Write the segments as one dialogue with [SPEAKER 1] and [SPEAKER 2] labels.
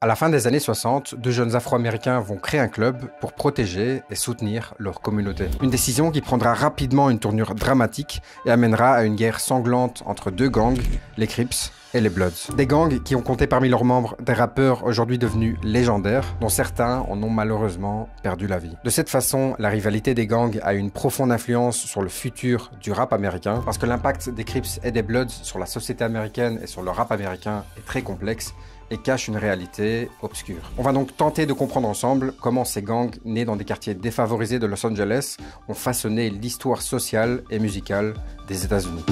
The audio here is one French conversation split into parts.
[SPEAKER 1] À la fin des années 60, deux jeunes Afro-Américains vont créer un club pour protéger et soutenir leur communauté. Une décision qui prendra rapidement une tournure dramatique et amènera à une guerre sanglante entre deux gangs, les Crips et les Bloods. Des gangs qui ont compté parmi leurs membres des rappeurs aujourd'hui devenus légendaires, dont certains en ont malheureusement perdu la vie. De cette façon, la rivalité des gangs a une profonde influence sur le futur du rap américain, parce que l'impact des Crips et des Bloods sur la société américaine et sur le rap américain est très complexe et cache une réalité obscure. On va donc tenter de comprendre ensemble comment ces gangs, nés dans des quartiers défavorisés de Los Angeles, ont façonné l'histoire sociale et musicale des États-Unis.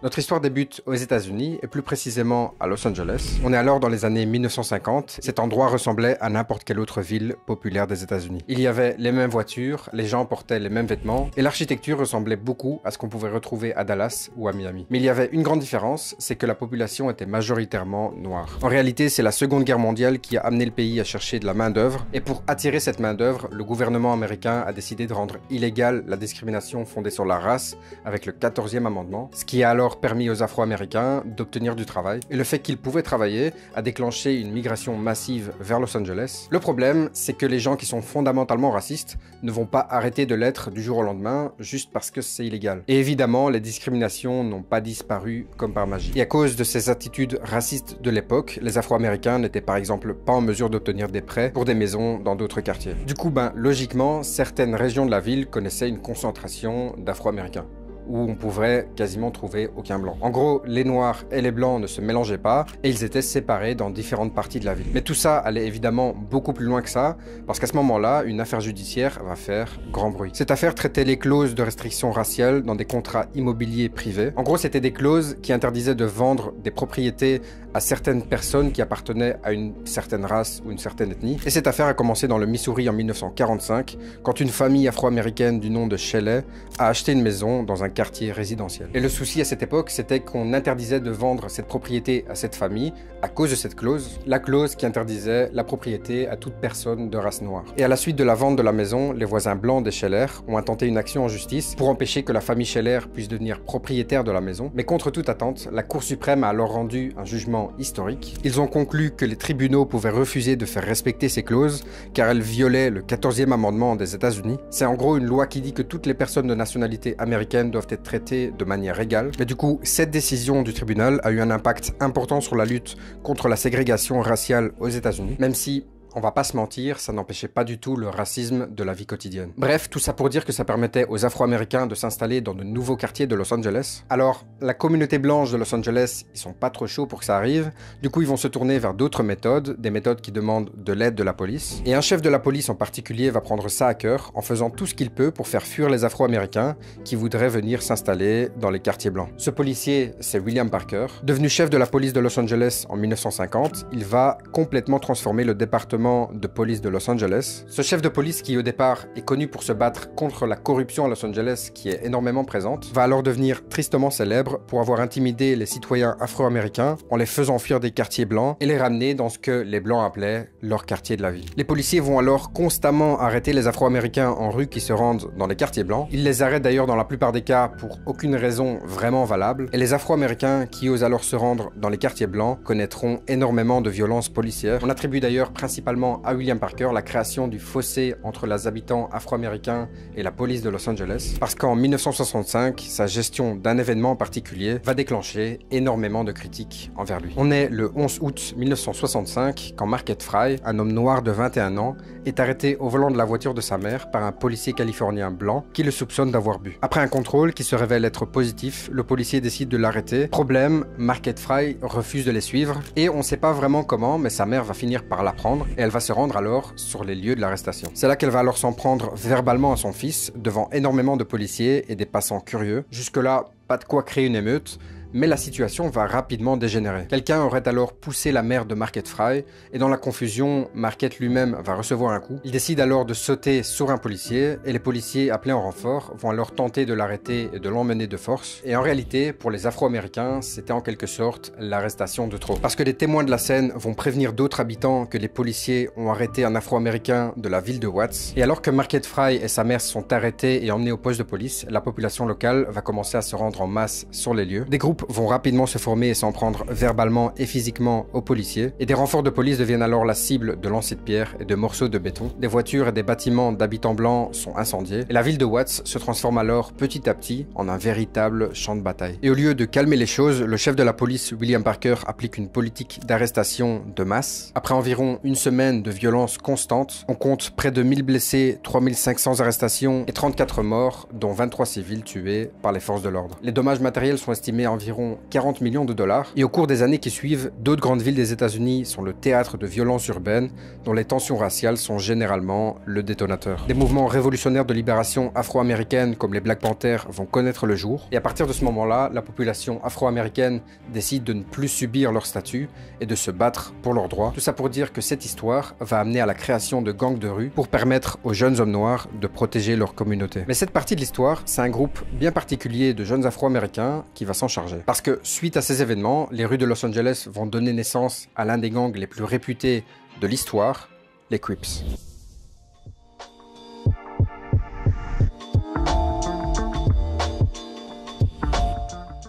[SPEAKER 1] Notre histoire débute aux États-Unis et plus précisément à Los Angeles. On est alors dans les années 1950. Cet endroit ressemblait à n'importe quelle autre ville populaire des États-Unis. Il y avait les mêmes voitures, les gens portaient les mêmes vêtements et l'architecture ressemblait beaucoup à ce qu'on pouvait retrouver à Dallas ou à Miami. Mais il y avait une grande différence, c'est que la population était majoritairement noire. En réalité, c'est la Seconde Guerre mondiale qui a amené le pays à chercher de la main-d'œuvre et pour attirer cette main-d'œuvre, le gouvernement américain a décidé de rendre illégale la discrimination fondée sur la race avec le 14e amendement, ce qui a alors permis aux Afro-Américains d'obtenir du travail. Et le fait qu'ils pouvaient travailler a déclenché une migration massive vers Los Angeles. Le problème, c'est que les gens qui sont fondamentalement racistes ne vont pas arrêter de l'être du jour au lendemain juste parce que c'est illégal. Et évidemment, les discriminations n'ont pas disparu comme par magie. Et à cause de ces attitudes racistes de l'époque, les Afro-Américains n'étaient par exemple pas en mesure d'obtenir des prêts pour des maisons dans d'autres quartiers. Du coup, logiquement, certaines régions de la ville connaissaient une concentration d'Afro-Américains, où on pouvait quasiment trouver aucun blanc. En gros, les noirs et les blancs ne se mélangeaient pas et ils étaient séparés dans différentes parties de la ville. Mais tout ça allait évidemment beaucoup plus loin que ça, parce qu'à ce moment-là, une affaire judiciaire va faire grand bruit. Cette affaire traitait les clauses de restriction raciale dans des contrats immobiliers privés. En gros, c'était des clauses qui interdisaient de vendre des propriétés à certaines personnes qui appartenaient à une certaine race ou une certaine ethnie. Et cette affaire a commencé dans le Missouri en 1945, quand une famille afro-américaine du nom de Shelley a acheté une maison dans un quartier résidentiel. Et le souci à cette époque, c'était qu'on interdisait de vendre cette propriété à cette famille à cause de cette clause, la clause qui interdisait la propriété à toute personne de race noire. Et à la suite de la vente de la maison, les voisins blancs des Scheller ont intenté une action en justice pour empêcher que la famille Scheller puisse devenir propriétaire de la maison. Mais contre toute attente, la Cour suprême a alors rendu un jugement historique. Ils ont conclu que les tribunaux pouvaient refuser de faire respecter ces clauses car elles violaient le 14e amendement des États-Unis. C'est en gros une loi qui dit que toutes les personnes de nationalité américaine doivent être traitées de manière égale. Mais du coup, cette décision du tribunal a eu un impact important sur la lutte contre la ségrégation raciale aux États-Unis, même si on va pas se mentir, ça n'empêchait pas du tout le racisme de la vie quotidienne. Bref, tout ça pour dire que ça permettait aux Afro-Américains de s'installer dans de nouveaux quartiers de Los Angeles. Alors, la communauté blanche de Los Angeles, ils sont pas trop chauds pour que ça arrive. Du coup, ils vont se tourner vers d'autres méthodes, des méthodes qui demandent de l'aide de la police. Et un chef de la police en particulier va prendre ça à cœur en faisant tout ce qu'il peut pour faire fuir les Afro-Américains qui voudraient venir s'installer dans les quartiers blancs. Ce policier, c'est William Parker. Devenu chef de la police de Los Angeles en 1950, il va complètement transformer le département de police de Los Angeles. Ce chef de police qui au départ est connu pour se battre contre la corruption à Los Angeles qui est énormément présente, va alors devenir tristement célèbre pour avoir intimidé les citoyens afro-américains en les faisant fuir des quartiers blancs et les ramener dans ce que les blancs appelaient leur quartier de la vie. Les policiers vont alors constamment arrêter les afro-américains en rue qui se rendent dans les quartiers blancs. Ils les arrêtent d'ailleurs dans la plupart des cas pour aucune raison vraiment valable et les afro-américains qui osent alors se rendre dans les quartiers blancs connaîtront énormément de violences policières. On attribue d'ailleurs principalement à William Parker la création du fossé entre les habitants afro-américains et la police de Los Angeles, parce qu'en 1965, sa gestion d'un événement particulier va déclencher énormément de critiques envers lui. On est le 11 août 1965 quand Marquette Frye, un homme noir de 21 ans, est arrêté au volant de la voiture de sa mère par un policier californien blanc qui le soupçonne d'avoir bu. Après un contrôle qui se révèle être positif, le policier décide de l'arrêter. Problème, Marquette Frye refuse de les suivre et on sait pas vraiment comment, mais sa mère va finir par l'apprendre et elle va se rendre alors sur les lieux de l'arrestation. C'est là qu'elle va alors s'en prendre verbalement à son fils, devant énormément de policiers et des passants curieux. Jusque-là, pas de quoi créer une émeute, mais la situation va rapidement dégénérer. Quelqu'un aurait alors poussé la mère de Marquette Frye, et dans la confusion, Marquette lui-même va recevoir un coup. Il décide alors de sauter sur un policier, et les policiers appelés en renfort vont alors tenter de l'arrêter et de l'emmener de force. Et en réalité, pour les Afro-Américains, c'était en quelque sorte l'arrestation de trop. Parce que des témoins de la scène vont prévenir d'autres habitants que les policiers ont arrêté un Afro-Américain de la ville de Watts. Et alors que Marquette Frye et sa mère sont arrêtés et emmenés au poste de police, la population locale va commencer à se rendre en masse sur les lieux. Des groupes groupes vont rapidement se former et s'en prendre verbalement et physiquement aux policiers, et des renforts de police deviennent alors la cible de lancers de pierre et de morceaux de béton. Des voitures et des bâtiments d'habitants blancs sont incendiés, et la ville de Watts se transforme alors petit à petit en un véritable champ de bataille. Et au lieu de calmer les choses, le chef de la police, William Parker, applique une politique d'arrestation de masse. Après environ une semaine de violence constante, on compte près de 1000 blessés, 3500 arrestations et 34 morts, dont 23 civils tués par les forces de l'ordre. Les dommages matériels sont estimés à environ 40 millions de dollars, et au cours des années qui suivent, d'autres grandes villes des États-Unis sont le théâtre de violences urbaines dont les tensions raciales sont généralement le détonateur. Des mouvements révolutionnaires de libération afro-américaine comme les Black Panthers vont connaître le jour, et à partir de ce moment-là, la population afro-américaine décide de ne plus subir leur statut et de se battre pour leurs droits. Tout ça pour dire que cette histoire va amener à la création de gangs de rue pour permettre aux jeunes hommes noirs de protéger leur communauté. Mais cette partie de l'histoire, c'est un groupe bien particulier de jeunes afro-américains qui va s'en charger. Parce que suite à ces événements, les rues de Los Angeles vont donner naissance à l'un des gangs les plus réputés de l'histoire, les Crips.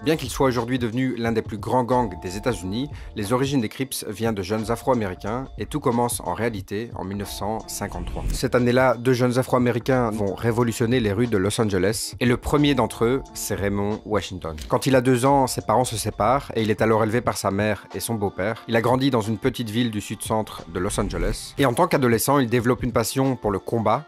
[SPEAKER 1] Bien qu'il soit aujourd'hui devenu l'un des plus grands gangs des États-Unis, les origines des Crips viennent de jeunes afro-américains et tout commence en réalité en 1953. Cette année-là, 2 jeunes afro-américains vont révolutionner les rues de Los Angeles et le premier d'entre eux, c'est Raymond Washington. Quand il a 2 ans, ses parents se séparent et il est alors élevé par sa mère et son beau-père. Il a grandi dans une petite ville du sud-centre de Los Angeles et en tant qu'adolescent, il développe une passion pour le combat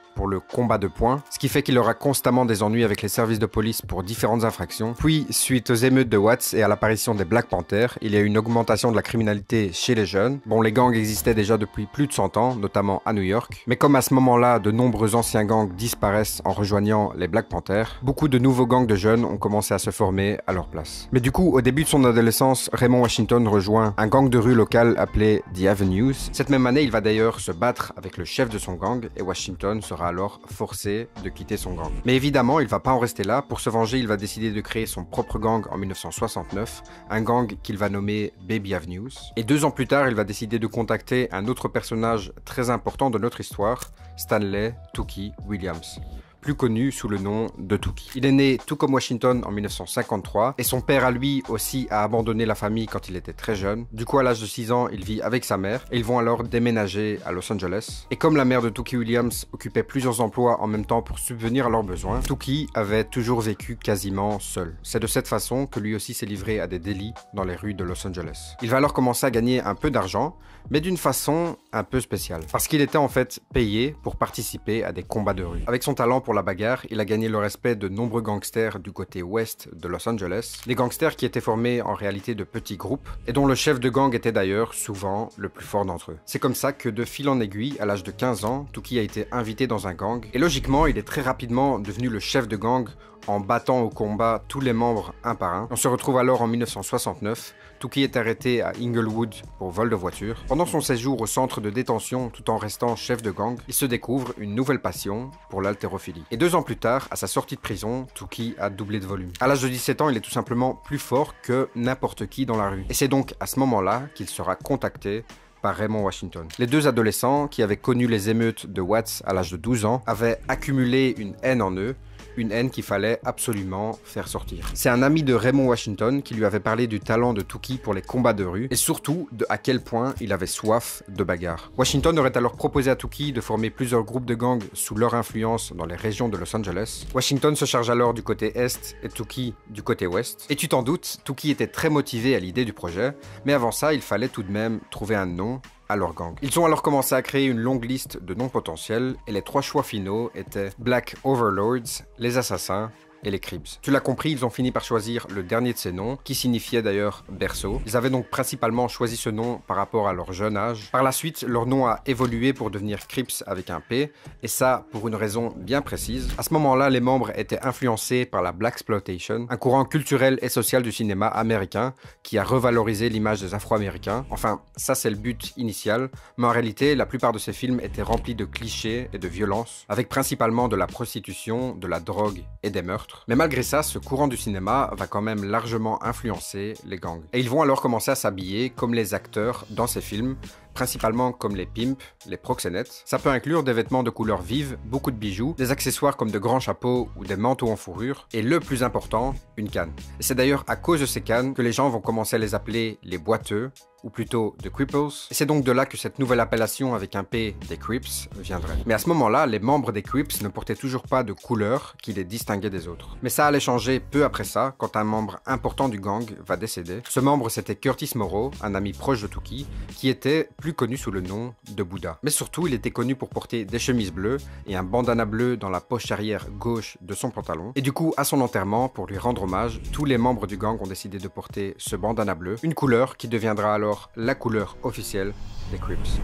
[SPEAKER 1] de poing, ce qui fait qu'il aura constamment des ennuis avec les services de police pour différentes infractions. Puis, suite aux émeutes de Watts et à l'apparition des Black Panthers, il y a eu une augmentation de la criminalité chez les jeunes. Bon, les gangs existaient déjà depuis plus de 100 ans, notamment à New York, mais comme à ce moment-là, de nombreux anciens gangs disparaissent en rejoignant les Black Panthers, beaucoup de nouveaux gangs de jeunes ont commencé à se former à leur place. Mais du coup, au début de son adolescence, Raymond Washington rejoint un gang de rue local appelé The Avenues. Cette même année, il va d'ailleurs se battre avec le chef de son gang et Washington sera alors forcé de quitter son gang. Mais évidemment, il va pas en rester là. Pour se venger, il va décider de créer son propre gang en 1969, un gang qu'il va nommer Baby Avenues. Et 2 ans plus tard, il va décider de contacter un autre personnage très important de notre histoire, Stanley Tookie Williams, plus connu sous le nom de Tookie. Il est né tout comme Washington en 1953 et son père à lui aussi a abandonné la famille quand il était très jeune. Du coup, à l'âge de 6 ans, il vit avec sa mère et ils vont alors déménager à Los Angeles. Et comme la mère de Tookie Williams occupait plusieurs emplois en même temps pour subvenir à leurs besoins, Tookie avait toujours vécu quasiment seul. C'est de cette façon que lui aussi s'est livré à des délits dans les rues de Los Angeles. Il va alors commencer à gagner un peu d'argent, mais d'une façon un peu spéciale. Parce qu'il était en fait payé pour participer à des combats de rue. Avec son talent pour la bagarre, il a gagné le respect de nombreux gangsters du côté ouest de Los Angeles, des gangsters qui étaient formés en réalité de petits groupes, et dont le chef de gang était d'ailleurs souvent le plus fort d'entre eux. C'est comme ça que de fil en aiguille, à l'âge de 15 ans, Tookie a été invité dans un gang, et logiquement, il est très rapidement devenu le chef de gang en battant au combat tous les membres un par un. On se retrouve alors en 1969, Tookie est arrêté à Inglewood pour vol de voiture. Pendant son séjour au centre de détention tout en restant chef de gang, il se découvre une nouvelle passion pour l'haltérophilie. Et 2 ans plus tard, à sa sortie de prison, Tookie a doublé de volume. À l'âge de 17 ans, il est tout simplement plus fort que n'importe qui dans la rue. Et c'est donc à ce moment-là qu'il sera contacté par Raymond Washington. Les 2 adolescents, qui avaient connu les émeutes de Watts à l'âge de 12 ans, avaient accumulé une haine en eux, une haine qu'il fallait absolument faire sortir. C'est un ami de Raymond Washington qui lui avait parlé du talent de Tookie pour les combats de rue et surtout de à quel point il avait soif de bagarre. Washington aurait alors proposé à Tookie de former plusieurs groupes de gangs sous leur influence dans les régions de Los Angeles. Washington se charge alors du côté est et Tookie du côté ouest. Et tu t'en doutes, Tookie était très motivé à l'idée du projet, mais avant ça, il fallait tout de même trouver un nom à leur gang. Ils ont alors commencé à créer une longue liste de noms potentiels et les 3 choix finaux étaient Black Overlords, les assassins et les Crips. Tu l'as compris, ils ont fini par choisir le dernier de ces noms, qui signifiait d'ailleurs berceau. Ils avaient donc principalement choisi ce nom par rapport à leur jeune âge. Par la suite, leur nom a évolué pour devenir Crips avec un P, et ça pour une raison bien précise. À ce moment-là, les membres étaient influencés par la Blaxploitation, un courant culturel et social du cinéma américain qui a revalorisé l'image des Afro-Américains. Enfin, ça c'est le but initial, mais en réalité, la plupart de ces films étaient remplis de clichés et de violence, avec principalement de la prostitution, de la drogue et des meurtres. Mais malgré ça, ce courant du cinéma va quand même largement influencer les gangs. Et ils vont alors commencer à s'habiller comme les acteurs dans ces films, principalement comme les pimps, les proxénètes. Ça peut inclure des vêtements de couleurs vives, beaucoup de bijoux, des accessoires comme de grands chapeaux ou des manteaux en fourrure, et le plus important, une canne. Et c'est d'ailleurs à cause de ces cannes que les gens vont commencer à les appeler les boiteux, ou plutôt The Cripples, et c'est donc de là que cette nouvelle appellation avec un P des Crips viendrait. Mais à ce moment-là, les membres des Crips ne portaient toujours pas de couleur qui les distinguait des autres. Mais ça allait changer peu après ça, quand un membre important du gang va décéder. Ce membre, c'était Curtis Morrow, un ami proche de Tookie, qui était plus connu sous le nom de Bouddha. Mais surtout, il était connu pour porter des chemises bleues et un bandana bleu dans la poche arrière gauche de son pantalon. Et du coup, à son enterrement, pour lui rendre hommage, tous les membres du gang ont décidé de porter ce bandana bleu, une couleur qui deviendra alors la couleur officielle des Crips.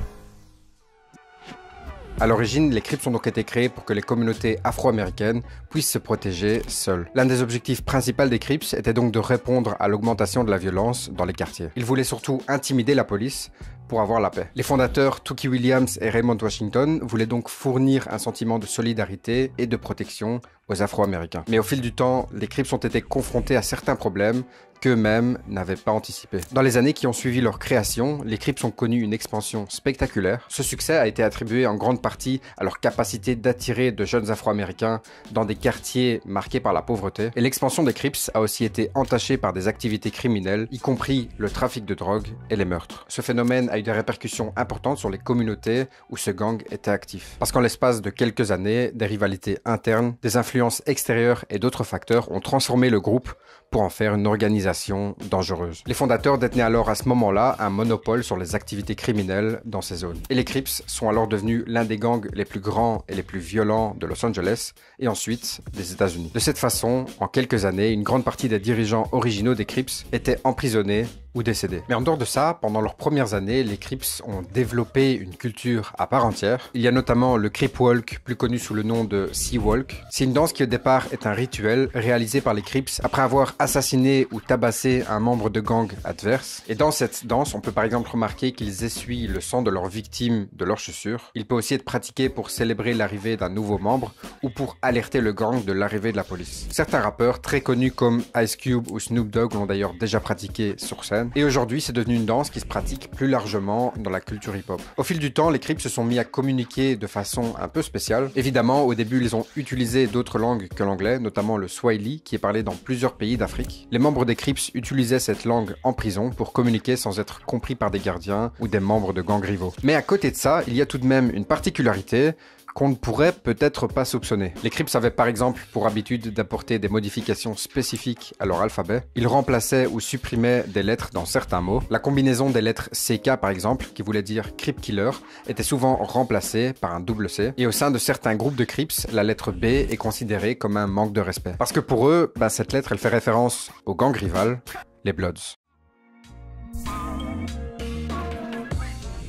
[SPEAKER 1] À l'origine, les Crips ont donc été créés pour que les communautés afro-américaines puissent se protéger seules. L'un des objectifs principaux des Crips était donc de répondre à l'augmentation de la violence dans les quartiers. Ils voulaient surtout intimider la police pour avoir la paix. Les fondateurs Tookie Williams et Raymond Washington voulaient donc fournir un sentiment de solidarité et de protection aux Afro-Américains. Mais au fil du temps, les Crips ont été confrontés à certains problèmes qu'eux-mêmes n'avaient pas anticipés. Dans les années qui ont suivi leur création, les Crips ont connu une expansion spectaculaire. Ce succès a été attribué en grande partie à leur capacité d'attirer de jeunes Afro-Américains dans des quartiers marqués par la pauvreté. Et l'expansion des Crips a aussi été entachée par des activités criminelles, y compris le trafic de drogue et les meurtres. Ce phénomène a eu des répercussions importantes sur les communautés où ce gang était actif. Parce qu'en l'espace de quelques années, des rivalités internes, des influences extérieures et d'autres facteurs ont transformé le groupe pour en faire une organisation dangereuse. Les fondateurs détenaient alors à ce moment-là un monopole sur les activités criminelles dans ces zones. Et les Crips sont alors devenus l'un des gangs les plus grands et les plus violents de Los Angeles et ensuite des États-Unis. De cette façon, en quelques années, une grande partie des dirigeants originaux des Crips étaient emprisonnés ou décédés. Mais en dehors de ça, pendant leurs premières années, les Crips ont développé une culture à part entière. Il y a notamment le Crip Walk, plus connu sous le nom de Sea Walk. C'est une danse qui au départ est un rituel réalisé par les Crips après avoir assassiné ou tabassé un membre de gang adverse. Et dans cette danse, on peut par exemple remarquer qu'ils essuient le sang de leurs victimes de leurs chaussures. Il peut aussi être pratiqué pour célébrer l'arrivée d'un nouveau membre ou pour alerter le gang de l'arrivée de la police. Certains rappeurs très connus comme Ice Cube ou Snoop Dogg l'ont d'ailleurs déjà pratiqué sur scène. Et aujourd'hui, c'est devenu une danse qui se pratique plus largement dans la culture hip-hop. Au fil du temps, les Crips se sont mis à communiquer de façon un peu spéciale. Évidemment, au début, ils ont utilisé d'autres langues que l'anglais, notamment le Swahili, qui est parlé dans plusieurs pays d'Afrique. Les membres des Crips utilisaient cette langue en prison pour communiquer sans être compris par des gardiens ou des membres de gangs rivaux. Mais à côté de ça, il y a tout de même une particularité qu'on ne pourrait peut-être pas soupçonner. Les Crips avaient par exemple pour habitude d'apporter des modifications spécifiques à leur alphabet. Ils remplaçaient ou supprimaient des lettres dans certains mots. La combinaison des lettres CK par exemple, qui voulait dire Crip Killer, était souvent remplacée par un double C. Et au sein de certains groupes de Crips, la lettre B est considérée comme un manque de respect. Parce que pour eux, cette lettre elle fait référence au gang rival, les Bloods.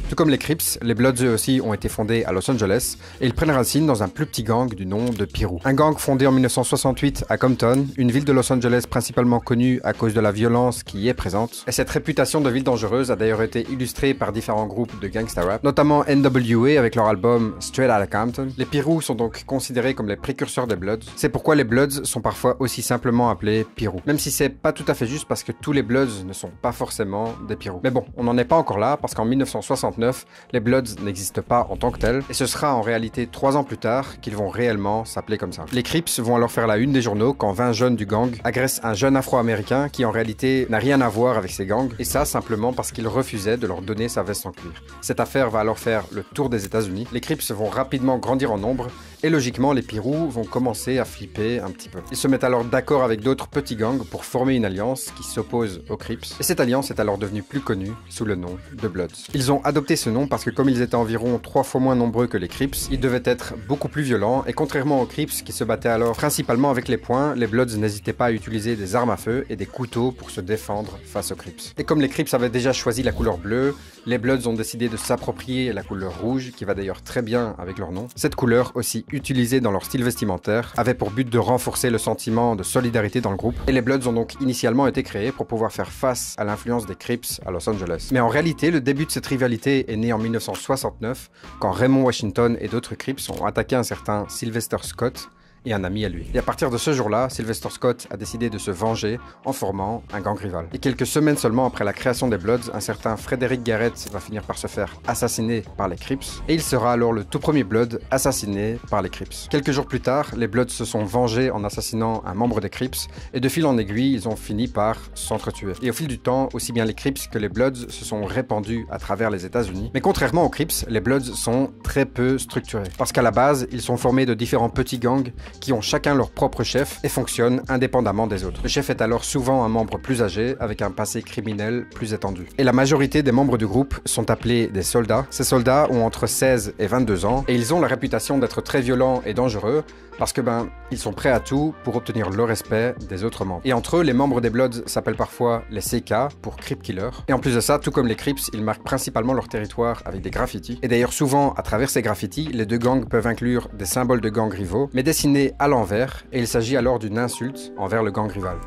[SPEAKER 1] Tout comme les Crips, les Bloods eux aussi ont été fondés à Los Angeles et ils prennent racine dans un plus petit gang du nom de Piru. Un gang fondé en 1968 à Compton, une ville de Los Angeles principalement connue à cause de la violence qui y est présente. Et cette réputation de ville dangereuse a d'ailleurs été illustrée par différents groupes de gangsta rap, notamment NWA avec leur album Straight Outta Compton. Les Piru sont donc considérés comme les précurseurs des Bloods. C'est pourquoi les Bloods sont parfois aussi simplement appelés Piru. Même si c'est pas tout à fait juste parce que tous les Bloods ne sont pas forcément des Piru. Mais bon, on n'en est pas encore là parce qu'en 1969, les Bloods n'existent pas en tant que tels, et ce sera en réalité 3 ans plus tard qu'ils vont réellement s'appeler comme ça. Les Crips vont alors faire la une des journaux quand 20 jeunes du gang agressent un jeune afro-américain qui en réalité n'a rien à voir avec ces gangs, et ça simplement parce qu'il refusait de leur donner sa veste en cuir. Cette affaire va alors faire le tour des États-Unis. Les Crips vont rapidement grandir en nombre, et logiquement les Piru vont commencer à flipper un petit peu. Ils se mettent alors d'accord avec d'autres petits gangs pour former une alliance qui s'oppose aux Crips, et cette alliance est alors devenue plus connue sous le nom de Bloods. Ils ont adopté ce nom parce que comme ils étaient environ 3 fois moins nombreux que les Crips, ils devaient être beaucoup plus violents, et contrairement aux Crips qui se battaient alors principalement avec les poings, les Bloods n'hésitaient pas à utiliser des armes à feu et des couteaux pour se défendre face aux Crips. Et comme les Crips avaient déjà choisi la couleur bleue, les Bloods ont décidé de s'approprier la couleur rouge, qui va d'ailleurs très bien avec leur nom. Cette couleur, aussi utilisée dans leur style vestimentaire, avait pour but de renforcer le sentiment de solidarité dans le groupe, et les Bloods ont donc initialement été créés pour pouvoir faire face à l'influence des Crips à Los Angeles. Mais en réalité, le début de cette rivalité est né en 1969, quand Raymond Washington et d'autres Crips ont attaqué un certain Sylvester Scott et un ami à lui. Et à partir de ce jour-là, Sylvester Scott a décidé de se venger en formant un gang rival. Et quelques semaines seulement après la création des Bloods, un certain Frederick Garrett va finir par se faire assassiner par les Crips, et il sera alors le tout premier Blood assassiné par les Crips. Quelques jours plus tard, les Bloods se sont vengés en assassinant un membre des Crips, et de fil en aiguille, ils ont fini par s'entretuer. Et au fil du temps, aussi bien les Crips que les Bloods se sont répandus à travers les États-Unis. Mais contrairement aux Crips, les Bloods sont très peu structurés. Parce qu'à la base, ils sont formés de différents petits gangs qui ont chacun leur propre chef et fonctionnent indépendamment des autres. Le chef est alors souvent un membre plus âgé, avec un passé criminel plus étendu. Et la majorité des membres du groupe sont appelés des soldats. Ces soldats ont entre 16 et 22 ans, et ils ont la réputation d'être très violents et dangereux, parce que ils sont prêts à tout pour obtenir le respect des autres membres. Et entre eux, les membres des Bloods s'appellent parfois les CK pour Crip Killer. Et en plus de ça, tout comme les Crips, ils marquent principalement leur territoire avec des graffitis. Et d'ailleurs, souvent, à travers ces graffitis, les deux gangs peuvent inclure des symboles de gangs rivaux, mais dessinés à l'envers, et il s'agit alors d'une insulte envers le gang rival.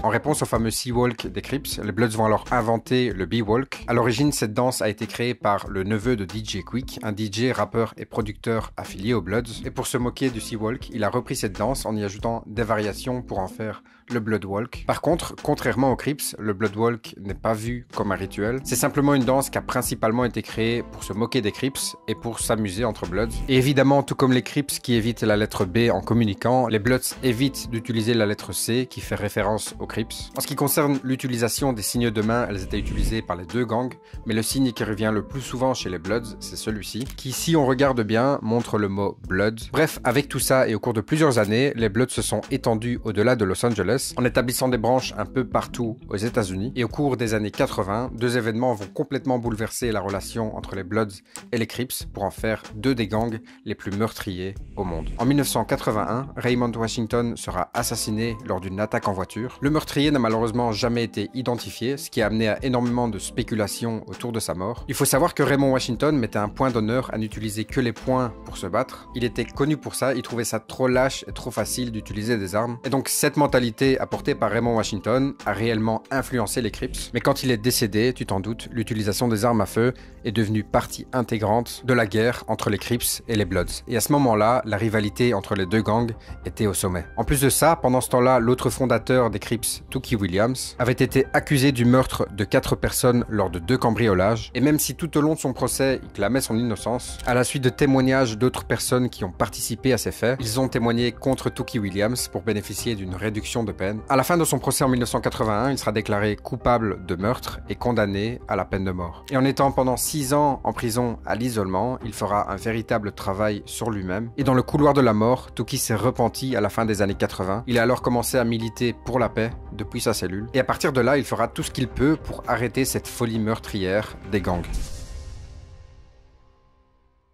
[SPEAKER 1] En réponse au fameux Sea-Walk des Crips, les Bloods vont alors inventer le B-Walk. À l'origine, cette danse a été créée par le neveu de DJ Quick, un DJ, rappeur et producteur affilié aux Bloods. Et pour se moquer du Sea-Walk, il a repris cette danse en y ajoutant des variations pour en faire le Blood Walk. Par contre, contrairement aux Crips, le Blood Walk n'est pas vu comme un rituel. C'est simplement une danse qui a principalement été créée pour se moquer des Crips et pour s'amuser entre Bloods. Et évidemment, tout comme les Crips qui évitent la lettre B en communiquant, les Bloods évitent d'utiliser la lettre C qui fait référence aux Crips. En ce qui concerne l'utilisation des signes de main, elles étaient utilisées par les deux gangs, mais le signe qui revient le plus souvent chez les Bloods, c'est celui-ci, qui, si on regarde bien, montre le mot Blood. Bref, avec tout ça et au cours de plusieurs années, les Bloods se sont étendus au-delà de Los Angeles, en établissant des branches un peu partout aux États-Unis. Et au cours des années 80, deux événements vont complètement bouleverser la relation entre les Bloods et les Crips pour en faire deux des gangs les plus meurtriers au monde. En 1981, Raymond Washington sera assassiné lors d'une attaque en voiture. Le meurtrier n'a malheureusement jamais été identifié, ce qui a amené à énormément de spéculations autour de sa mort. Il faut savoir que Raymond Washington mettait un point d'honneur à n'utiliser que les poings pour se battre. Il était connu pour ça, il trouvait ça trop lâche et trop facile d'utiliser des armes. Et donc cette mentalité apportée par Raymond Washington a réellement influencé les Crips. Mais quand il est décédé, tu t'en doutes, l'utilisation des armes à feu est devenue partie intégrante de la guerre entre les Crips et les Bloods. Et à ce moment-là, la rivalité entre les deux gangs était au sommet. En plus de ça, pendant ce temps-là, l'autre fondateur des Crips, Tookie Williams, avait été accusé du meurtre de 4 personnes lors de 2 cambriolages. Et même si tout au long de son procès, il clamait son innocence, à la suite de témoignages d'autres personnes qui ont participé à ces faits, ils ont témoigné contre Tookie Williams pour bénéficier d'une réduction de peine. À la fin de son procès en 1981, il sera déclaré coupable de meurtre et condamné à la peine de mort. Et en étant pendant 6 ans en prison à l'isolement, il fera un véritable travail sur lui-même. Et dans le couloir de la mort, Tookie s'est repenti à la fin des années 80. Il a alors commencé à militer pour la paix depuis sa cellule. Et à partir de là, il fera tout ce qu'il peut pour arrêter cette folie meurtrière des gangs.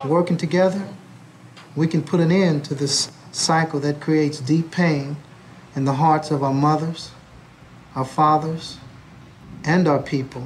[SPEAKER 2] Working together, we can put an end to this cycle that creates deep pain in the hearts of our mothers, our fathers, and our people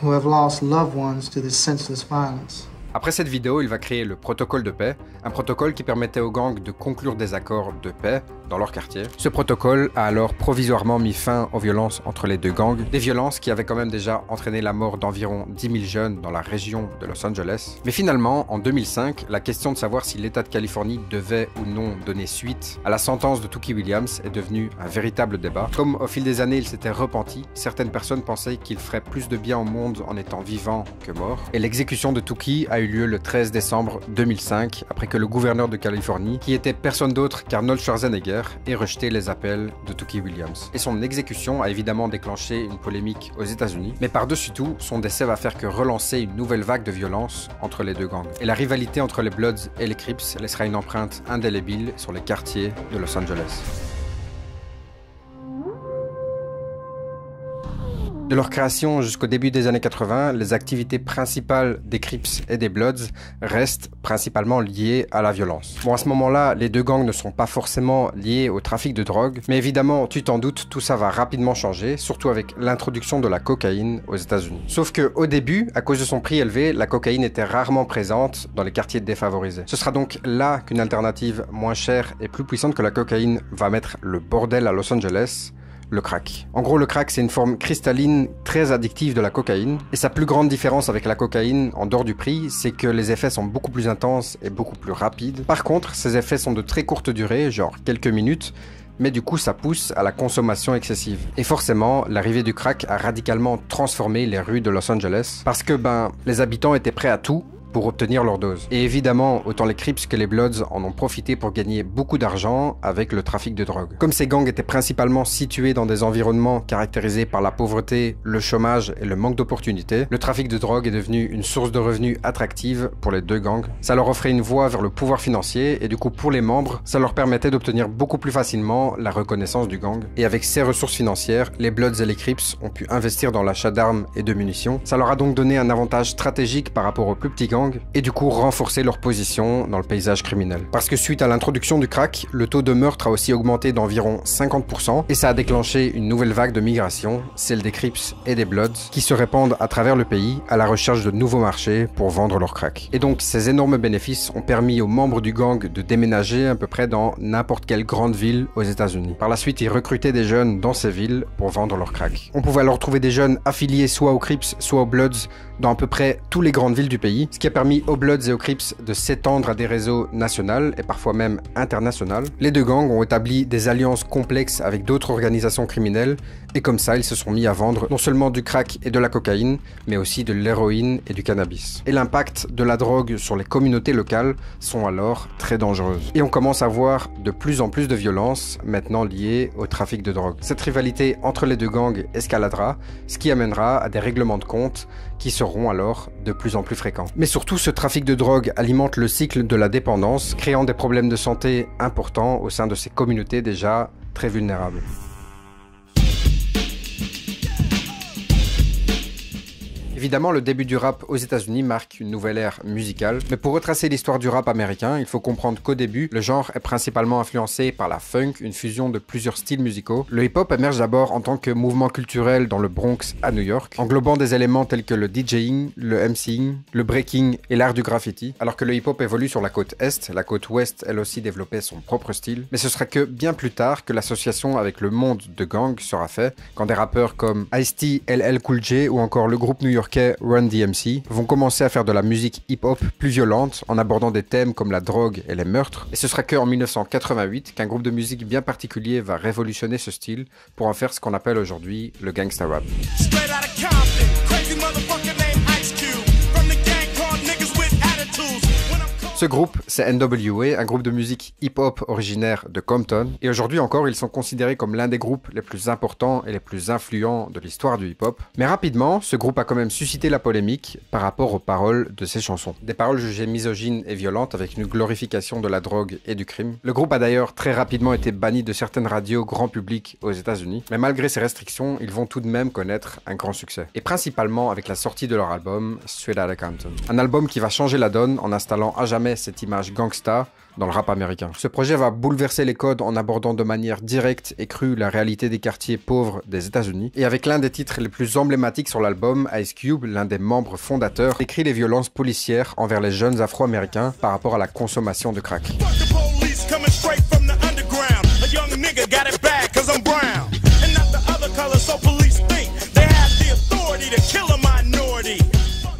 [SPEAKER 2] who have lost loved ones to this senseless violence.
[SPEAKER 1] Après cette vidéo, il va créer le protocole de paix, un protocole qui permettait aux gangs de conclure des accords de paix dans leur quartier. Ce protocole a alors provisoirement mis fin aux violences entre les deux gangs, des violences qui avaient quand même déjà entraîné la mort d'environ 10 000 jeunes dans la région de Los Angeles. Mais finalement, en 2005, la question de savoir si l'État de Californie devait ou non donner suite à la sentence de Tookie Williams est devenue un véritable débat. Comme au fil des années, il s'était repenti, certaines personnes pensaient qu'il ferait plus de bien au monde en étant vivant que mort. Et l'exécution de Tookie a eu lieu le 13 décembre 2005, après que le gouverneur de Californie, qui était personne d'autre qu'Arnold Schwarzenegger, ait rejeté les appels de Tookie Williams. Et son exécution a évidemment déclenché une polémique aux États-Unis, mais par-dessus tout, son décès va faire que relancer une nouvelle vague de violence entre les deux gangs. Et la rivalité entre les Bloods et les Crips laissera une empreinte indélébile sur les quartiers de Los Angeles. De leur création jusqu'au début des années 80, les activités principales des Crips et des Bloods restent principalement liées à la violence. Bon, à ce moment-là, les deux gangs ne sont pas forcément liés au trafic de drogue, mais évidemment, tu t'en doutes, tout ça va rapidement changer, surtout avec l'introduction de la cocaïne aux États-Unis. Sauf que au début, à cause de son prix élevé, la cocaïne était rarement présente dans les quartiers défavorisés. Ce sera donc là qu'une alternative moins chère et plus puissante que la cocaïne va mettre le bordel à Los Angeles, le crack. En gros, le crack, c'est une forme cristalline très addictive de la cocaïne. Et sa plus grande différence avec la cocaïne, en dehors du prix, c'est que les effets sont beaucoup plus intenses et beaucoup plus rapides. Par contre, ces effets sont de très courte durée, genre quelques minutes, mais du coup ça pousse à la consommation excessive. Et forcément, l'arrivée du crack a radicalement transformé les rues de Los Angeles, parce que les habitants étaient prêts à tout pour obtenir leur dose. Et évidemment, autant les Crips que les Bloods en ont profité pour gagner beaucoup d'argent avec le trafic de drogue. Comme ces gangs étaient principalement situés dans des environnements caractérisés par la pauvreté, le chômage et le manque d'opportunités, le trafic de drogue est devenu une source de revenus attractive pour les deux gangs. Ça leur offrait une voie vers le pouvoir financier et du coup pour les membres, ça leur permettait d'obtenir beaucoup plus facilement la reconnaissance du gang. Et avec ces ressources financières, les Bloods et les Crips ont pu investir dans l'achat d'armes et de munitions. Ça leur a donc donné un avantage stratégique par rapport aux plus petits gangs et du coup renforcer leur position dans le paysage criminel. Parce que suite à l'introduction du crack, le taux de meurtre a aussi augmenté d'environ 50% et ça a déclenché une nouvelle vague de migration, celle des Crips et des Bloods, qui se répandent à travers le pays à la recherche de nouveaux marchés pour vendre leur crack. Et donc ces énormes bénéfices ont permis aux membres du gang de déménager à peu près dans n'importe quelle grande ville aux États-Unis. Par la suite, ils recrutaient des jeunes dans ces villes pour vendre leur crack. On pouvait alors trouver des jeunes affiliés soit aux Crips, soit aux Bloods dans à peu près toutes les grandes villes du pays, ce qui a permis aux Bloods et aux Crips de s'étendre à des réseaux nationaux et parfois même internationaux. Les deux gangs ont établi des alliances complexes avec d'autres organisations criminelles et comme ça, ils se sont mis à vendre non seulement du crack et de la cocaïne, mais aussi de l'héroïne et du cannabis. Et l'impact de la drogue sur les communautés locales sont alors très dangereuses. Et on commence à voir de plus en plus de violences maintenant liées au trafic de drogue. Cette rivalité entre les deux gangs escaladera, ce qui amènera à des règlements de compte qui seront alors de plus en plus fréquents. Mais surtout, ce trafic de drogue alimente le cycle de la dépendance, créant des problèmes de santé importants au sein de ces communautés déjà très vulnérables. Évidemment, le début du rap aux États-Unis marque une nouvelle ère musicale, mais pour retracer l'histoire du rap américain, il faut comprendre qu'au début, le genre est principalement influencé par la funk, une fusion de plusieurs styles musicaux. Le hip-hop émerge d'abord en tant que mouvement culturel dans le Bronx à New York, englobant des éléments tels que le DJing, le MCing, le breaking et l'art du graffiti, alors que le hip-hop évolue sur la côte Est, la côte Ouest elle aussi développait son propre style, mais ce sera que bien plus tard que l'association avec le monde de gang sera fait, quand des rappeurs comme Ice-T, LL Cool J ou encore le groupe new-yorkais Run DMC vont commencer à faire de la musique hip-hop plus violente en abordant des thèmes comme la drogue et les meurtres. Et ce sera qu'en 1988 qu'un groupe de musique bien particulier va révolutionner ce style pour en faire ce qu'on appelle aujourd'hui le gangsta rap. Ce groupe, c'est NWA, un groupe de musique hip-hop originaire de Compton. Et aujourd'hui encore, ils sont considérés comme l'un des groupes les plus importants et les plus influents de l'histoire du hip-hop. Mais rapidement, ce groupe a quand même suscité la polémique par rapport aux paroles de ses chansons. Des paroles jugées misogynes et violentes avec une glorification de la drogue et du crime. Le groupe a d'ailleurs très rapidement été banni de certaines radios grand public aux États-Unis. Mais malgré ces restrictions, ils vont tout de même connaître un grand succès. Et principalement avec la sortie de leur album Straight Outta Compton. Un album qui va changer la donne en installant à jamais cette image gangsta dans le rap américain. Ce projet va bouleverser les codes en abordant de manière directe et crue la réalité des quartiers pauvres des États-Unis. Et avec l'un des titres les plus emblématiques sur l'album, Ice Cube, l'un des membres fondateurs, décrit les violences policières envers les jeunes afro-américains par rapport à la consommation de crack.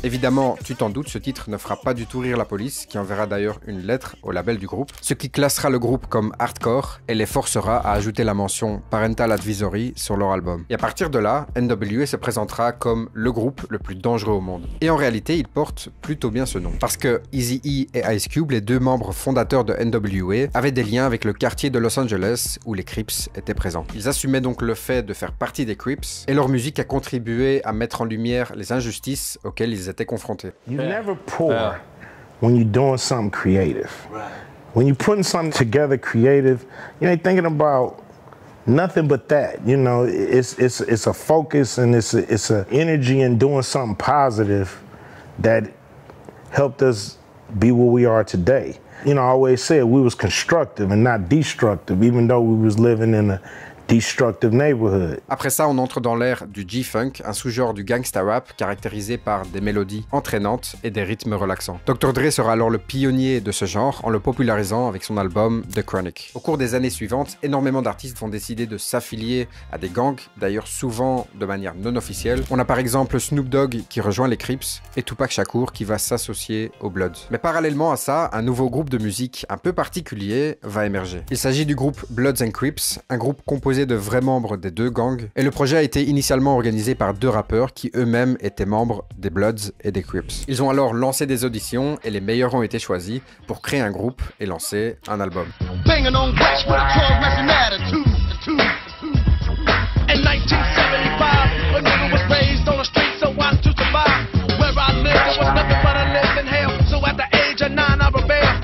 [SPEAKER 1] Évidemment, tu t'en doutes, ce titre ne fera pas du tout rire la police, qui enverra d'ailleurs une lettre au label du groupe, ce qui classera le groupe comme hardcore et les forcera à ajouter la mention Parental Advisory sur leur album. Et à partir de là, NWA se présentera comme le groupe le plus dangereux au monde. Et en réalité, il porte plutôt bien ce nom, parce que Eazy-E et Ice Cube, les deux membres fondateurs de NWA, avaient des liens avec le quartier de Los Angeles où les Crips étaient présents. Ils assumaient donc le fait de faire partie des Crips, et leur musique a contribué à mettre en lumière les injustices auxquelles ils étaient confrontés.
[SPEAKER 3] You're never poor when you're doing something creative. Right. When you're putting something together creative, you ain't thinking about nothing but that. You know, it's a focus and it's a energy in doing something positive that helped us be where we are today. You know, I always said we was constructive and not destructive, even though we was living in a destructive neighborhood.
[SPEAKER 1] Après ça, on entre dans l'ère du G-Funk, un sous-genre du gangsta rap caractérisé par des mélodies entraînantes et des rythmes relaxants. Dr. Dre sera alors le pionnier de ce genre en le popularisant avec son album The Chronic. Au cours des années suivantes, énormément d'artistes vont décider de s'affilier à des gangs, d'ailleurs souvent de manière non officielle. On a par exemple Snoop Dogg qui rejoint les Crips et Tupac Shakur qui va s'associer aux Bloods. Mais parallèlement à ça, un nouveau groupe de musique un peu particulier va émerger. Il s'agit du groupe Bloods and Crips, un groupe composé de vrais membres des deux gangs, et le projet a été initialement organisé par deux rappeurs qui eux-mêmes étaient membres des Bloods et des Crips. Ils ont alors lancé des auditions et les meilleurs ont été choisis pour créer un groupe et lancer un album.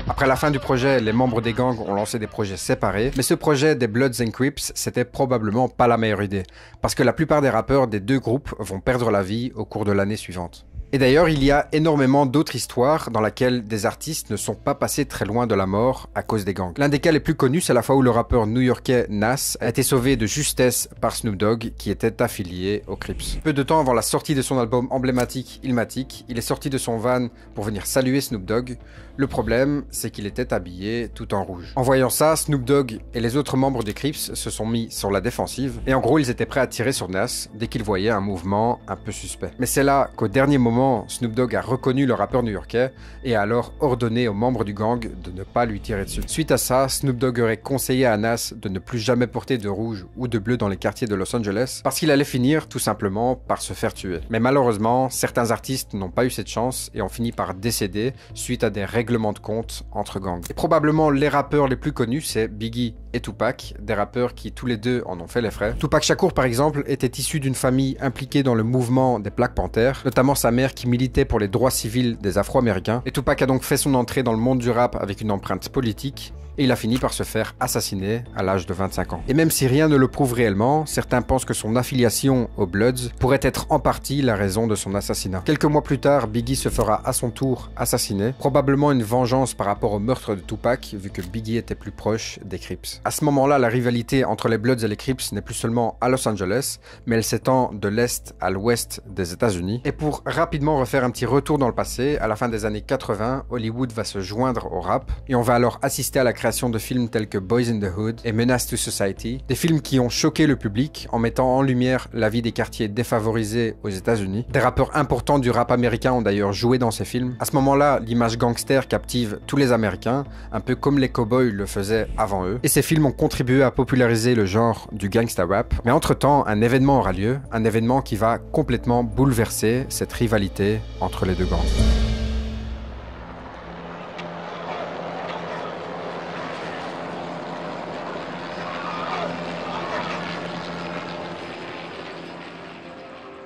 [SPEAKER 1] Après la fin du projet, les membres des gangs ont lancé des projets séparés, mais ce projet des Bloods and Crips, c'était probablement pas la meilleure idée, parce que la plupart des rappeurs des deux groupes vont perdre la vie au cours de l'année suivante. Et d'ailleurs, il y a énormément d'autres histoires dans lesquelles des artistes ne sont pas passés très loin de la mort à cause des gangs. L'un des cas les plus connus, c'est la fois où le rappeur new-yorkais Nas a été sauvé de justesse par Snoop Dogg, qui était affilié aux Crips. Peu de temps avant la sortie de son album emblématique Illmatic, il est sorti de son van pour venir saluer Snoop Dogg. Le problème, c'est qu'il était habillé tout en rouge. En voyant ça, Snoop Dogg et les autres membres des Crips se sont mis sur la défensive, et en gros, ils étaient prêts à tirer sur Nas dès qu'ils voyaient un mouvement un peu suspect. Mais c'est là qu'au dernier moment, Snoop Dogg a reconnu le rappeur new-yorkais et a alors ordonné aux membres du gang de ne pas lui tirer dessus. Suite à ça, Snoop Dogg aurait conseillé à Nas de ne plus jamais porter de rouge ou de bleu dans les quartiers de Los Angeles parce qu'il allait finir tout simplement par se faire tuer. Mais malheureusement, certains artistes n'ont pas eu cette chance et ont fini par décéder suite à des règlements de compte entre gangs. Et probablement les rappeurs les plus connus, c'est Biggie et Tupac, des rappeurs qui tous les deux en ont fait les frais. Tupac Shakur par exemple était issu d'une famille impliquée dans le mouvement des Black Panthers, notamment sa mère qui militait pour les droits civils des Afro-Américains, et Tupac a donc fait son entrée dans le monde du rap avec une empreinte politique, et il a fini par se faire assassiner à l'âge de 25 ans. Et même si rien ne le prouve réellement, certains pensent que son affiliation aux Bloods pourrait être en partie la raison de son assassinat. Quelques mois plus tard, Biggie se fera à son tour assassiner, probablement une vengeance par rapport au meurtre de Tupac, vu que Biggie était plus proche des Crips. À ce moment-là, la rivalité entre les Bloods et les Crips n'est plus seulement à Los Angeles, mais elle s'étend de l'est à l'ouest des États-Unis. Et pour rapidement refaire un petit retour dans le passé, à la fin des années 80, Hollywood va se joindre au rap, et on va alors assister à la création de films tels que Boys in the Hood et Menace to Society, des films qui ont choqué le public en mettant en lumière la vie des quartiers défavorisés aux États-Unis. Des rappeurs importants du rap américain ont d'ailleurs joué dans ces films. À ce moment-là, l'image gangster captive tous les Américains, un peu comme les cowboys le faisaient avant eux. Et ces films ont contribué à populariser le genre du gangsta rap. Mais entre-temps, un événement aura lieu, un événement qui va complètement bouleverser cette rivalité entre les deux gangs.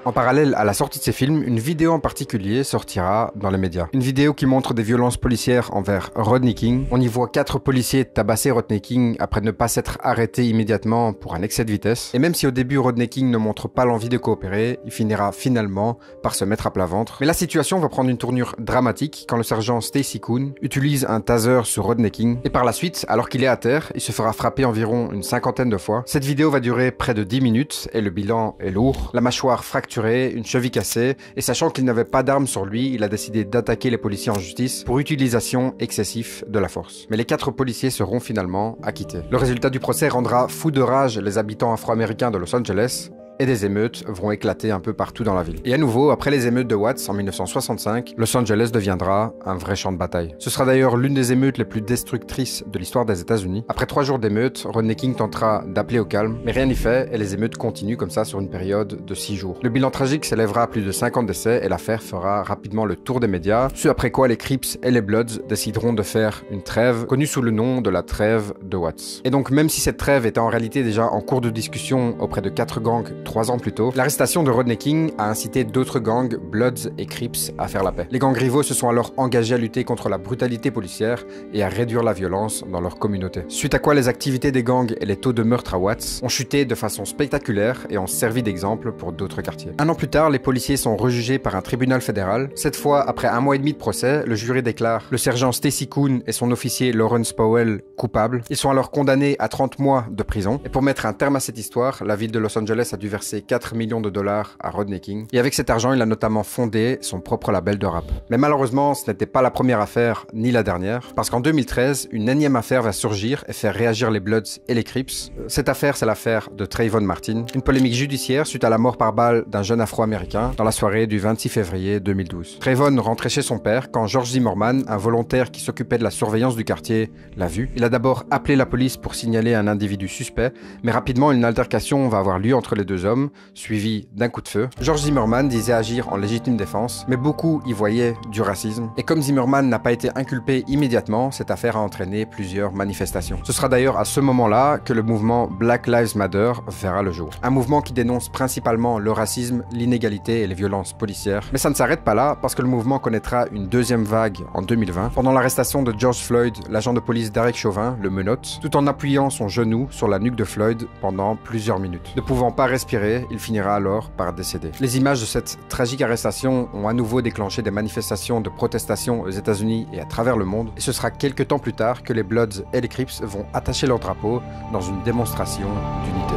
[SPEAKER 1] En parallèle à la sortie de ces films, une vidéo en particulier sortira dans les médias. Une vidéo qui montre des violences policières envers Rodney King. On y voit 4 policiers tabasser Rodney King après ne pas s'être arrêtés immédiatement pour un excès de vitesse. Et même si au début Rodney King ne montre pas l'envie de coopérer, il finira finalement par se mettre à plat ventre. Mais la situation va prendre une tournure dramatique quand le sergent Stacy Coon utilise un taser sur Rodney King. Et par la suite, alors qu'il est à terre, il se fera frapper environ une 50aine de fois. Cette vidéo va durer près de 10 minutes et le bilan est lourd. La mâchoire fracturée, une cheville cassée, et sachant qu'il n'avait pas d'armes sur lui, il a décidé d'attaquer les policiers en justice pour utilisation excessive de la force. Mais les 4 policiers seront finalement acquittés. Le résultat du procès rendra fou de rage les habitants afro-américains de Los Angeles, et des émeutes vont éclater un peu partout dans la ville. Et à nouveau, après les émeutes de Watts en 1965, Los Angeles deviendra un vrai champ de bataille. Ce sera d'ailleurs l'une des émeutes les plus destructrices de l'histoire des États-Unis. Après 3 jours d'émeutes, Rodney King tentera d'appeler au calme, mais rien n'y fait et les émeutes continuent comme ça sur une période de 6 jours. Le bilan tragique s'élèvera à plus de 50 décès et l'affaire fera rapidement le tour des médias, ce après quoi les Crips et les Bloods décideront de faire une trêve, connue sous le nom de la trêve de Watts. Et donc même si cette trêve était en réalité déjà en cours de discussion auprès de 4 gangs 3 ans plus tôt, l'arrestation de Rodney King a incité d'autres gangs, Bloods et Crips, à faire la paix. Les gangs rivaux se sont alors engagés à lutter contre la brutalité policière et à réduire la violence dans leur communauté. Suite à quoi les activités des gangs et les taux de meurtre à Watts ont chuté de façon spectaculaire et ont servi d'exemple pour d'autres quartiers. Un an plus tard, les policiers sont rejugés par un tribunal fédéral. Cette fois, après 1 mois et demi de procès, le jury déclare le sergent Stacy Coon et son officier Lawrence Powell coupables. Ils sont alors condamnés à 30 mois de prison. Et pour mettre un terme à cette histoire, la ville de Los Angeles a dû verser 4 millions de dollars à Rodney King. Et avec cet argent, il a notamment fondé son propre label de rap. Mais malheureusement, ce n'était pas la première affaire, ni la dernière, parce qu'en 2013, une énième affaire va surgir et faire réagir les Bloods et les Crips. Cette affaire, c'est l'affaire de Trayvon Martin, une polémique judiciaire suite à la mort par balle d'un jeune afro-américain dans la soirée du 26 février 2012. Trayvon rentrait chez son père quand George Zimmerman, un volontaire qui s'occupait de la surveillance du quartier, l'a vu. Il a d'abord appelé la police pour signaler un individu suspect, mais rapidement une altercation va avoir lieu entre les deux hommes, suivie d'un coup de feu. George Zimmerman disait agir en légitime défense, mais beaucoup y voyaient du racisme. Et comme Zimmerman n'a pas été inculpé immédiatement, cette affaire a entraîné plusieurs manifestations. Ce sera d'ailleurs à ce moment-là que le mouvement Black Lives Matter verra le jour. Un mouvement qui dénonce principalement le racisme, l'inégalité et les violences policières. Mais ça ne s'arrête pas là, parce que le mouvement connaîtra une deuxième vague en 2020, pendant l'arrestation de George Floyd, l'agent de police Derek Chauvin le menotte, tout en appuyant son genou sur la nuque de Floyd pendant plusieurs minutes. Ne pouvant pas respirer, il finira alors par décéder. Les images de cette tragique arrestation ont à nouveau déclenché des manifestations de protestation aux États-Unis et à travers le monde, et ce sera quelques temps plus tard que les Bloods et les Crips vont attacher leur drapeau dans une démonstration d'unité.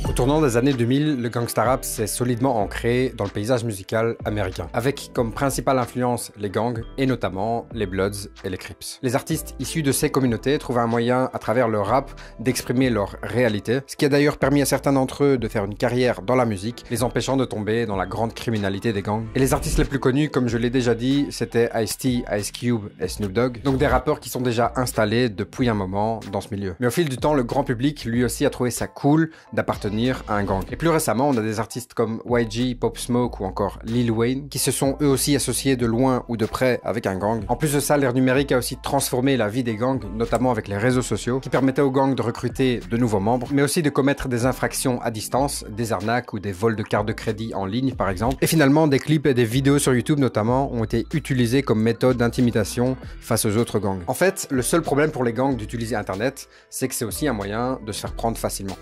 [SPEAKER 1] Au tournant des années 2000, le gangsta rap s'est solidement ancré dans le paysage musical américain, avec comme principale influence les gangs et notamment les Bloods et les Crips. Les artistes issus de ces communautés trouvaient un moyen à travers le rap d'exprimer leur réalité, ce qui a d'ailleurs permis à certains d'entre eux de faire une carrière dans la musique, les empêchant de tomber dans la grande criminalité des gangs. Et les artistes les plus connus, comme je l'ai déjà dit, c'était Ice-T, Ice Cube et Snoop Dogg, donc des rappeurs qui sont déjà installés depuis un moment dans ce milieu. Mais au fil du temps, le grand public lui aussi a trouvé ça cool d'appartenir à un gang. Et plus récemment, on a des artistes comme YG, Pop Smoke ou encore Lil Wayne qui se sont eux aussi associés de loin ou de près avec un gang. En plus de ça, l'ère numérique a aussi transformé la vie des gangs, notamment avec les réseaux sociaux, qui permettaient aux gangs de recruter de nouveaux membres, mais aussi de commettre des infractions à distance, des arnaques ou des vols de cartes de crédit en ligne par exemple. Et finalement, des clips et des vidéos sur YouTube notamment ont été utilisés comme méthode d'intimidation face aux autres gangs. En fait, le seul problème pour les gangs d'utiliser Internet, c'est que c'est aussi un moyen de se faire prendre facilement.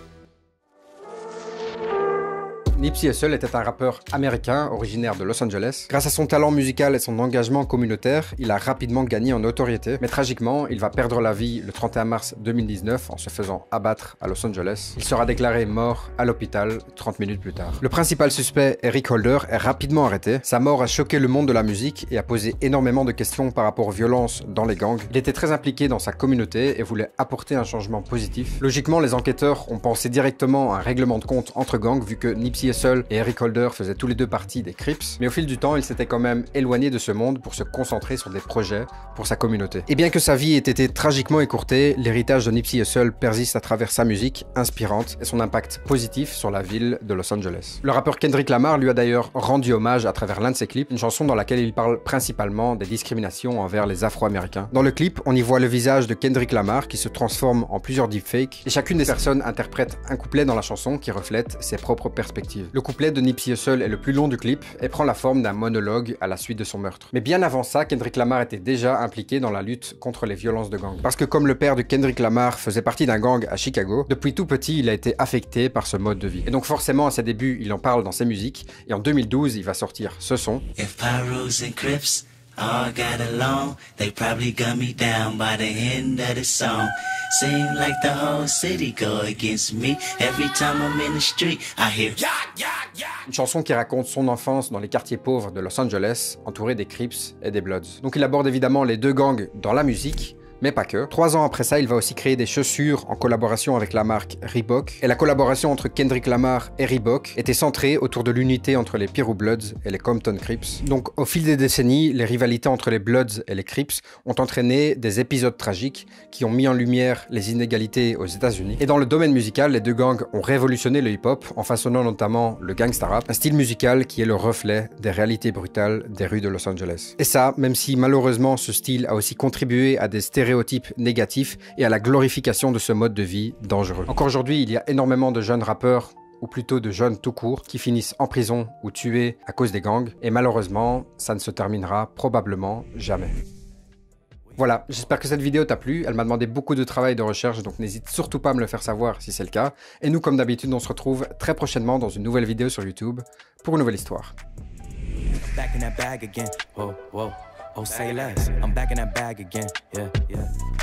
[SPEAKER 1] Nipsey Hussle était un rappeur américain originaire de Los Angeles. Grâce à son talent musical et son engagement communautaire, il a rapidement gagné en notoriété, mais tragiquement, il va perdre la vie le 31 mars 2019 en se faisant abattre à Los Angeles. Il sera déclaré mort à l'hôpital 30 minutes plus tard. Le principal suspect, Eric Holder, est rapidement arrêté. Sa mort a choqué le monde de la musique et a posé énormément de questions par rapport aux violences dans les gangs. Il était très impliqué dans sa communauté et voulait apporter un changement positif. Logiquement, les enquêteurs ont pensé directement à un règlement de compte entre gangs vu que Nipsey Hussle et Eric Holder faisaient tous les deux partie des Crips, mais au fil du temps, il s'était quand même éloigné de ce monde pour se concentrer sur des projets pour sa communauté. Et bien que sa vie ait été tragiquement écourtée, l'héritage de Nipsey Hussle persiste à travers sa musique inspirante et son impact positif sur la ville de Los Angeles. Le rappeur Kendrick Lamar lui a d'ailleurs rendu hommage à travers l'un de ses clips, une chanson dans laquelle il parle principalement des discriminations envers les Afro-Américains. Dans le clip, on y voit le visage de Kendrick Lamar qui se transforme en plusieurs deepfakes et chacune des personnes interprète un couplet dans la chanson qui reflète ses propres perspectives. Le couplet de Nipsey Hussle est le plus long du clip et prend la forme d'un monologue à la suite de son meurtre. Mais bien avant ça, Kendrick Lamar était déjà impliqué dans la lutte contre les violences de gang. Parce que comme le père de Kendrick Lamar faisait partie d'un gang à Chicago, depuis tout petit, il a été affecté par ce mode de vie. Et donc forcément, à ses débuts, il en parle dans ses musiques, et en 2012, il va sortir ce son. All got along, they probably got me down by the end of the song. Seem like the whole city go against me. Every time I'm in the street, I hear ya, ya, ya. Une chanson qui raconte son enfance dans les quartiers pauvres de Los Angeles, entouré des Crips et des Bloods. Donc il aborde évidemment les deux gangs dans la musique, mais pas que. 3 ans après ça, il va aussi créer des chaussures en collaboration avec la marque Reebok. Et la collaboration entre Kendrick Lamar et Reebok était centrée autour de l'unité entre les Piru Bloods et les Compton Crips. Donc au fil des décennies, les rivalités entre les Bloods et les Crips ont entraîné des épisodes tragiques qui ont mis en lumière les inégalités aux États-Unis. Et dans le domaine musical, les deux gangs ont révolutionné le hip-hop en façonnant notamment le gangsta rap, un style musical qui est le reflet des réalités brutales des rues de Los Angeles. Et ça, même si malheureusement ce style a aussi contribué à des stéréotypes stéréotypes négatifs et à la glorification de ce mode de vie dangereux. Encore aujourd'hui, il y a énormément de jeunes rappeurs, ou plutôt de jeunes tout court, qui finissent en prison ou tués à cause des gangs, et malheureusement, ça ne se terminera probablement jamais. Voilà, j'espère que cette vidéo t'a plu, elle m'a demandé beaucoup de travail et de recherche, donc n'hésite surtout pas à me le faire savoir si c'est le cas. Et nous, comme d'habitude, on se retrouve très prochainement dans une nouvelle vidéo sur YouTube pour une nouvelle histoire. Back in that bag again. Whoa, whoa. Oh, say less. I'm back in that bag again. Yeah, yeah.